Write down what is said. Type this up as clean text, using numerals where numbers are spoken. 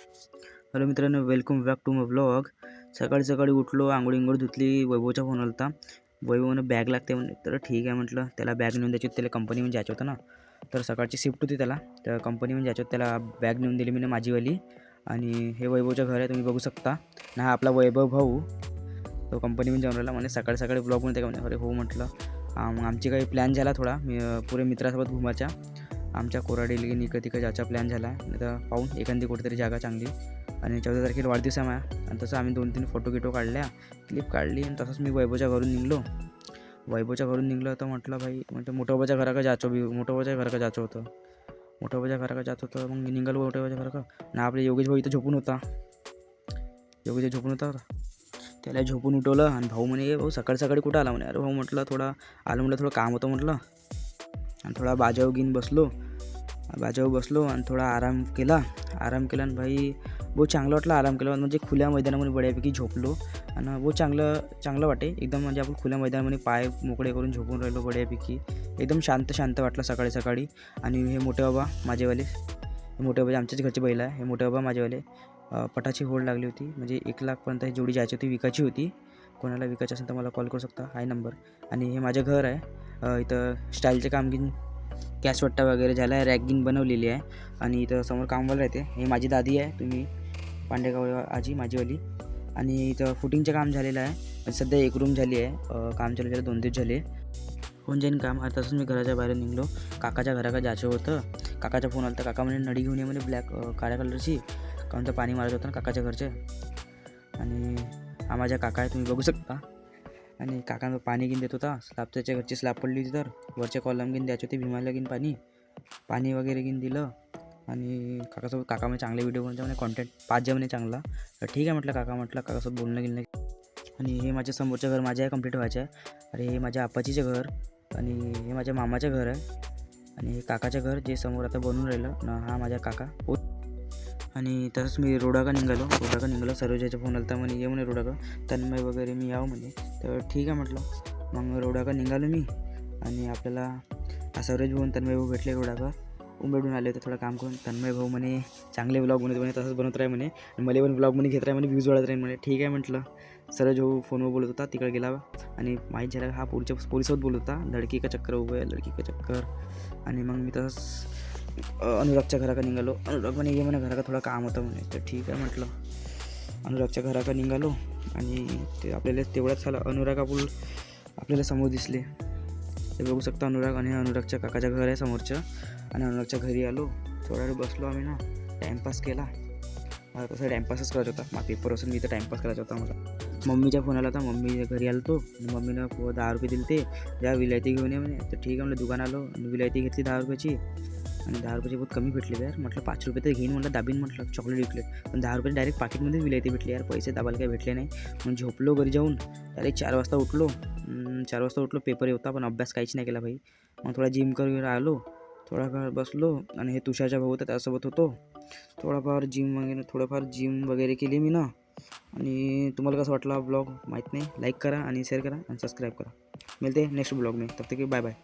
Hello मित्रांनो, welcome back to my vlog. सकाळी सकाळी उठलो, आंघोळ धुतली. वैभवचा फोन आला होता. वैभवनं बॅग लागते म्हणे. तर ठीक आहे म्हटलं. त्याला बॅग नेऊन द्यायची होती, त्याला कंपनीमध्ये जायचं होतं ना. तर सकाळची शिफ्ट होती त्याला, तर कंपनीमध्ये जायचं होतं. त्याला बॅग नेऊन दिली मी माझीवाली. आणि हे वैभवचं घर आहे, तुम्ही बघू शकता ना. हा आपला वैभव भाऊ, तो कंपनीमध्ये जाऊन राहिला. म्हणे सकाळी सकाळी ब्लॉगमध्ये म्हणे. अरे हो म्हटलं. मग आमची काही प्लॅन झाला थोडा पुरे मित्रासोबत घुमायचा. आमच्या कोराडीला इकडे तिकडे जायचा प्लॅन झाला. नाही तर पाहून एखादी कुठेतरी जागा चांगली. आणि 14 तारखेला वाढदिवस आहे माझा. आणि तसं आम्ही 2-3 फोटो काढल्या, क्लिप काढली. आणि तसंच मी वैभवच्या घरून निघलो तर म्हटलं भाई, म्हणजे मोठ्या घराकडे जायचं होतं. मग मी निघालो मोठ्या घराकडं. ना आपले योगेश भाऊ इथं झोपून होता. त्याला झोपून उठवलं. आणि भाऊ म्हणे, भाऊ सकाळी सकाळी कुठं आला म्हणे. अरे भाऊ म्हटलं थोडं काम होतं म्हटलं. आणि थोडा बाजावर घेऊन बसलो आणि थोडा आराम केला. आणि भाई बहुत चांगलं वाटलं. आराम केला म्हणजे खुल्या मैदानामध्ये बऱ्यापैकी झोपलो. आणि बहुत चांगलं वाटे एकदम. म्हणजे आपण खुल्या मैदानामध्ये पाय मोकळे करून झोपून राहिलो बऱ्यापैकी. एकदम शांत वाटलं सकाळी सकाळी. आणि हे मोठे बाबा माझेवाले, आमच्याच घरचे बैल आहे. हे मोठे बाबा माझेवाले पटाची होड लागली होती. म्हणजे 1 लाखपर्यंत ही जोडी जायची होती, विकायची होती. कोणाला विकायची असेल तर मला कॉल करू शकता, हाय नंबर. आणि हे माझं घर आहे. इथं स्टाईलचे कामगिन कॅशवट्टा वगैरे झाला आहे, रॅगिंग बनवलेली आहे. आणि इथं समोर कामवाला राहते. हे माझी दादी आहे, तुम्ही पांडेगाव आजी माझीवाली. आणि इथं फुटिंगचं काम झालेलं आहे. सध्या 1 रूम झाली आहे. काम चालू झालं 2 दिवस झाले. होऊन जाईन काम. आता तसंच मी घराच्या बाहेर निघलो. काकाच्या घराकडे जायचं होतं. काकाचा फोन आला तर काका म्हणे नडी घेऊन ये म्हणे, काळ्या कलरची. कारण तर पाणी मारत होतं ना काकाच्या घरचे. आणि हा माझ्या काका आहे, तुम्ही बघू शकता. आणि काकांना पाणी घेऊन देत होता. त्याच्या घरची स्लॅब पडली होती, तर वरच्या कॉलम घेऊन द्यायचे होते भीमाला घेऊन पाणी वगैरे घेऊन दिलं. आणि काका म्हणजे चांगले व्हिडिओ बनवते म्हणे, कॉन्टेंट पाहिजे म्हणे चांगला. तर ठीक आहे म्हटलं काकासोबत बोलणं गेलं. आणि हे माझ्या समोरचं घर माझ्या कंप्लीट व्हायचं आहे. अरे हे माझ्या आपाचीचं घर. आणि हे माझ्या मामाचं घर आहे. आणि हे काकाचं घर जे समोर आता बनून राहिलं ना, हा माझ्या काका. आणि तसंच मी रोडाका निघालो. सरोजाचा फोन आला तर म्हणे ये म्हणे रोडाका, तन्मय वगैरे मी यावं म्हणे. तर ठीक आहे म्हटलं. मग रोडाका निघालो मी. आणि आपल्याला सरोज भाऊ तन्मय भाऊ भेटले रोडाका. उंबेडून आले होते थोडं काम करून. तन्मय भाऊ म्हणे चांगले ब्लॉग बनवते म्हणे, तसंच बनवत राही म्हणे. मला पण ब्लॉगमध्ये घेत राही म्हणे, व्ह्यूज वाढत राहील म्हणे. ठीक आहे म्हटलं. सरोज भाऊ फोनवर बोलत होता, तिकडे गेला. आणि माहीत झालं हा पोरीसोबत बोलत होता, लडकी का चक्कर उभं आहे, लडकी का चक्कर. आणि मग मी तसंच अनुरागच्या घराकडे निघालो. अनुराग म्हणे ये म्हणे घराकडे थोडं काम होतं म्हणे. तर ठीक आहे म्हटलं. अनुरागच्या घराकडे निघालो. आणि ते आपल्याला तेवढ्याच झाला. अनुराग आपल्याला समोर दिसले. ते बघू शकता अनुराग. आणि अनुरागच्या काकाच्या घर आहे समोरचं. आणि अनुरागच्या घरी आलो. थोडा वेळ बसलो आम्ही ना, टाईमपास केला. मला तसं टाईमपासच करायचा होता. माझा पेपर असून मी इथं टाईमपास करायचा होता मला. मम्मीच्या फोन आला होता. मम्मी घरी आलो तो. मम्मीनं 10 रुपये दिले, ते ज्या विलायती घेऊन ये म्हणे. तर ठीक आहे म्हटलं. दुकान आलो आणि विलायती घेतली 10 रुपयाची. आणि 10 रुपयाची बहुत कमी भेटले यार. म्हटलं 5 रुपये तर घेईन म्हटलं, दाबीन म्हटलं चॉकलेट विकलेट. पण 10 रुपये डायरेक्ट पाकिटमध्ये विलायती भेटली यार. पैसे दाबायला काही भेटले नाही. मग झोपलो घरी जाऊन. डायरेक्ट 4 वाजता उठलो. पेपर होता पण अभ्यास काहीच नाही केला भाई. मग थोडा जिम करून आलो. थोडा वेळ बसलो. आणि हे तुषारच्या भाऊ होता, त्यासोबत होतो. थोडंफार जिम वगैरे केली मी ना. आणि तुम्हाला कसं वाटला ब्लॉग माहीत नाही. लाईक करा आणि शेअर करा आणि सबस्क्राईब करा. मिळते नेक्स्ट ब्लॉग में. तब तक बाय बाय.